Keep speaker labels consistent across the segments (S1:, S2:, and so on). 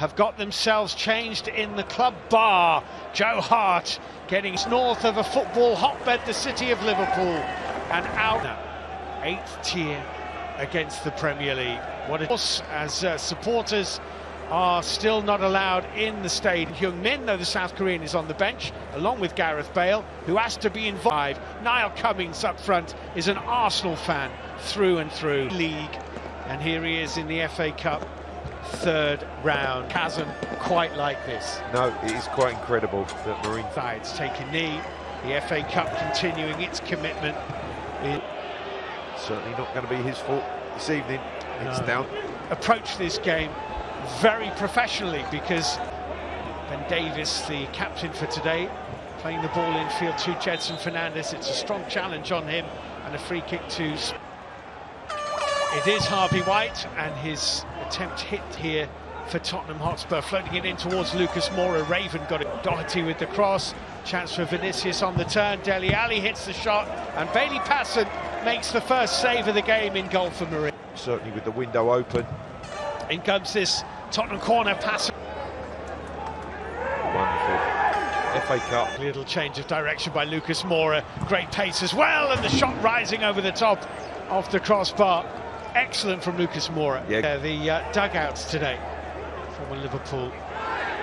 S1: have got themselves changed in the club bar. Joe Hart getting north of a football hotbed, the city of Liverpool, and out now, 8th tier against the Premier League. What it was, as supporters are still not allowed in the stadium. Hyung Min, though the South Korean, is on the bench, along with Gareth Bale, who has to be involved. Niall Cummings up front is an Arsenal fan through and through. League, and here he is in the FA Cup, 3rd round. Chasm quite like this.
S2: No, it is quite incredible that Marinee
S1: sides take a knee. The FA Cup continuing its commitment.
S2: Certainly not going to be his fault this evening. It's down.
S1: Approach this game very professionally, because Ben Davies, the captain for today, playing the ball in field to Gedson Fernandes. It's a strong challenge on him, and a free kick to... It is Harvey White, and his attempt hit here for Tottenham Hotspur, floating it in towards Lucas Moura. Raven got it. Doherty with the cross, chance for Vinicius on the turn. Dele Alli hits the shot, and Bailey Passant makes the first save of the game in goal for Marinee.
S2: Certainly with the window open.
S1: In comes this Tottenham corner pass.
S2: Wonderful. FA Cup.
S1: Little change of direction by Lucas Moura. Great pace as well, and the shot rising over the top of the crossbar. Excellent from Lucas Moura.
S2: Yeah.
S1: The dugouts today from Liverpool.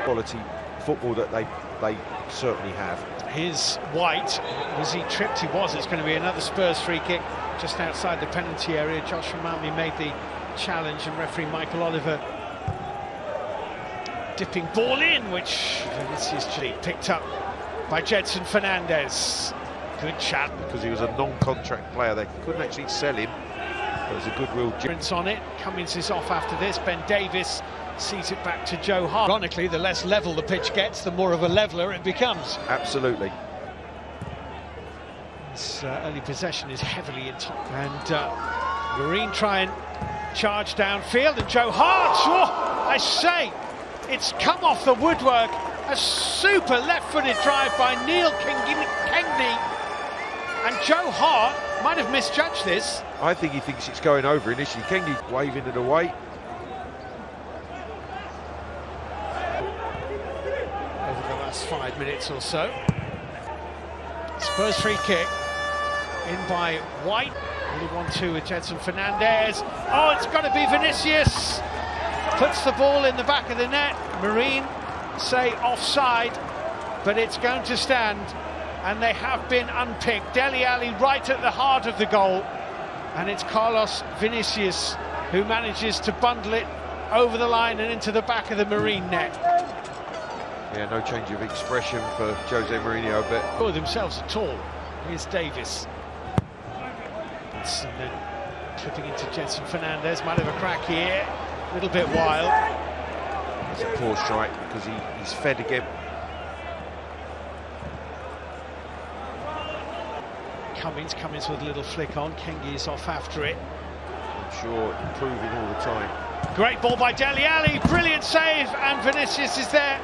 S2: Quality football that they certainly have.
S1: Here's White. Was he tripped? He was. It's going to be another Spurs free kick just outside the penalty area. Josh Hamami made the challenge, and referee Michael Oliver dipping ball in, which Vinicius picked up by Gedson Fernandes. Good chat.
S2: Because he was a non-contract player, they couldn't actually sell him. There was a goodwill
S1: difference on it. Cummings is off after this. Ben Davies sees it back to Joe Hart. Ironically, the less level the pitch gets, the more of a leveller it becomes.
S2: Absolutely.
S1: This early possession is heavily in top, and Marinee try and charge downfield, and Joe Hart, oh, I say, it's come off the woodwork. A super left-footed drive by Neil Kengney, and Joe Hart might have misjudged this.
S2: I think he thinks it's going over initially. Kengney waving it away.
S1: Over the last 5 minutes or so. Spurs free kick in by White. Really 1-2 with Gedson Fernandes. Oh, it's got to be Vinicius. Puts the ball in the back of the net. Marinee say offside, but it's going to stand, and they have been unpicked. Dele Alli right at the heart of the goal, and it's Carlos Vinicius who manages to bundle it over the line and into the back of the Marinee net.
S2: Yeah, no change of expression for Jose Mourinho, but
S1: for themselves at all. Here's Davies. And then clipping into Gedson Fernandes. Might have a crack here. A little bit wild.
S2: It's a poor strike because he's fed again.
S1: Cummings with a little flick on. Kengi is off after it.
S2: I'm sure improving all the time.
S1: Great ball by Dele Alli. Brilliant save, and Vinicius is there.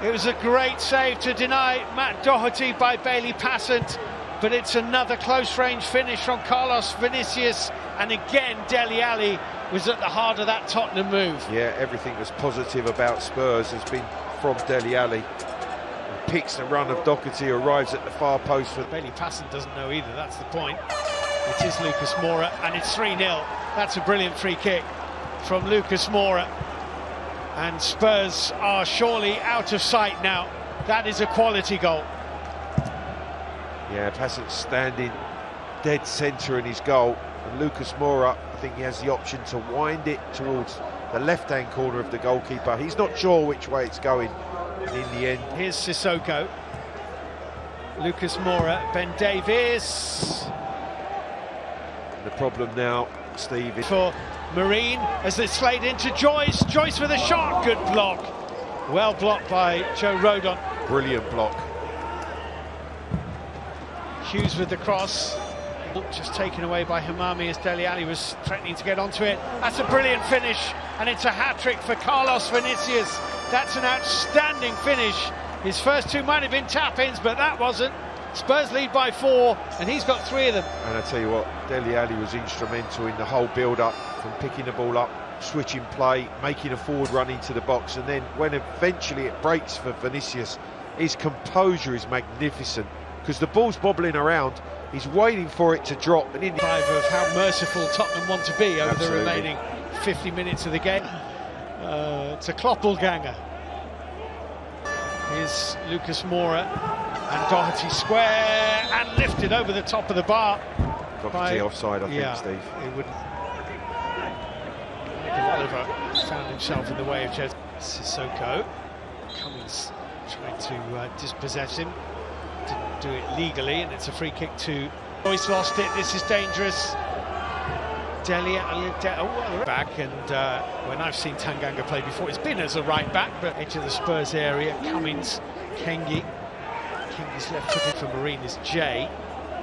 S1: It was a great save to deny Matt Doherty by Bailey Passant, but it's another close-range finish from Carlos Vinicius, and again Dele Alli was at the heart of that Tottenham move.
S2: Yeah, everything that's positive about Spurs has been from Dele Alli. He picks the run of Doherty, arrives at the far post. For
S1: Bailey Passant doesn't know either, that's the point. It is Lucas Moura, and it's 3-0. That's a brilliant free kick from Lucas Moura. And Spurs are surely out of sight now. That is a quality goal.
S2: Yeah, Passant standing dead centre in his goal. And Lucas Moura, I think he has the option to wind it towards the left-hand corner of the goalkeeper. He's not sure which way it's going. And in the end...
S1: Here's Sissoko. Lucas Moura, Ben Davies.
S2: The problem now, Steve, is...
S1: For Marinee as they slide into Joyce. Joyce with a shot. Good block. Well blocked by Joe Rodon.
S2: Brilliant block.
S1: Hughes with the cross. Just taken away by Hamami as Dele Alli was threatening to get onto it. That's a brilliant finish, and it's a hat-trick for Carlos Vinicius. That's an outstanding finish. His first two might have been tap-ins, but that wasn't. Spurs lead by 4, and he's got 3 of them.
S2: And I tell you what, Dele Alli was instrumental in the whole build-up, from picking the ball up switching play, making a forward run into the box, and then when eventually it breaks for Vinicius, his composure is magnificent because the ball's bobbling around, he's waiting for it to drop, and in
S1: of how merciful Tottenham want to be over
S2: Absolutely.
S1: the remaining 50 minutes of the game. It's a Kloppelganger. Here's Lucas Moura and Doherty square and lifted over the top of the bar.
S2: Doherty offside, I think, Steve.
S1: It wouldn't. Oliver found himself in the way of Sissoko. Cummings tried to dispossess him. Didn't do it legally, and it's a free kick to. He's lost it. This is dangerous. Back, and when I've seen Tanganga play before, it's been as a right back, but into the Spurs area. Cummings, Kengi. Kengi's left-footed for Marinee is Jay,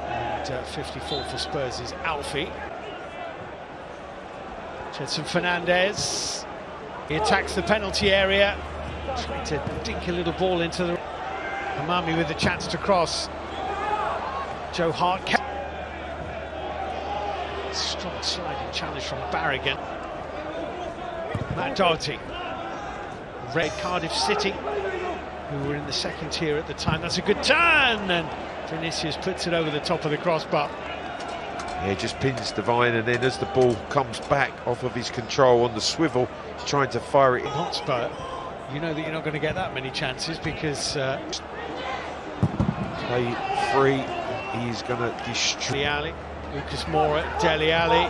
S1: and 54 for Spurs is Alfie. Jetson Fernandez. He attacks the penalty area, trying to dink a little ball into the. Hamami with the chance to cross. Joe Hart. Strong sliding challenge from Barrigan. Matt Doherty. Red Cardiff City, who were in the second tier at the time. That's a good turn, and Vinicius puts it over the top of the crossbar.
S2: Yeah, just pins Divine, and then as the ball comes back off of his control on the swivel, he's trying to fire it in.
S1: Hotspur, you know that you're not going to get that many chances because
S2: play free, he's going to destroy.
S1: Lucas Moura, Dele Alli,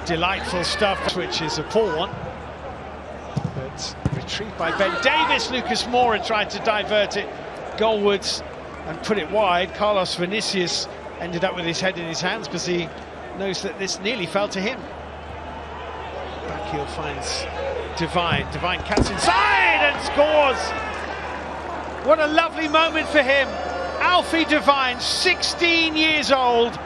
S1: delightful stuff, which is a poor one, but retrieved by Ben Davis. Lucas Moura tried to divert it goalwards and put it wide. Carlos Vinicius ended up with his head in his hands because he knows that this nearly fell to him. Backheel finds Divine. Divine cuts inside and scores. What a lovely moment for him. Alfie Divine, 16 years old,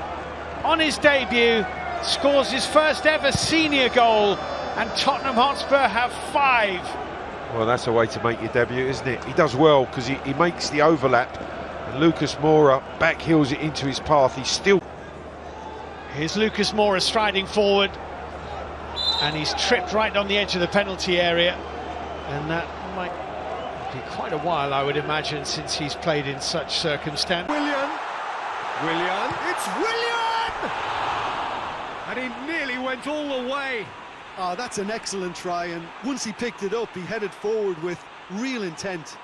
S1: on his debut, scores his first ever senior goal, and Tottenham Hotspur have 5.
S2: Well, that's a way to make your debut, isn't it? He does well because he makes the overlap, and Lucas Moura backheels it into his path. He's still.
S1: Here's Lucas Moura striding forward, and he's tripped right on the edge of the penalty area, and that might be quite a while, I would imagine, since he's played in such circumstance.
S3: Willian, it's Willian! And he nearly went all the way.
S4: Oh, that's an excellent try, and once he picked it up, he headed forward with real intent.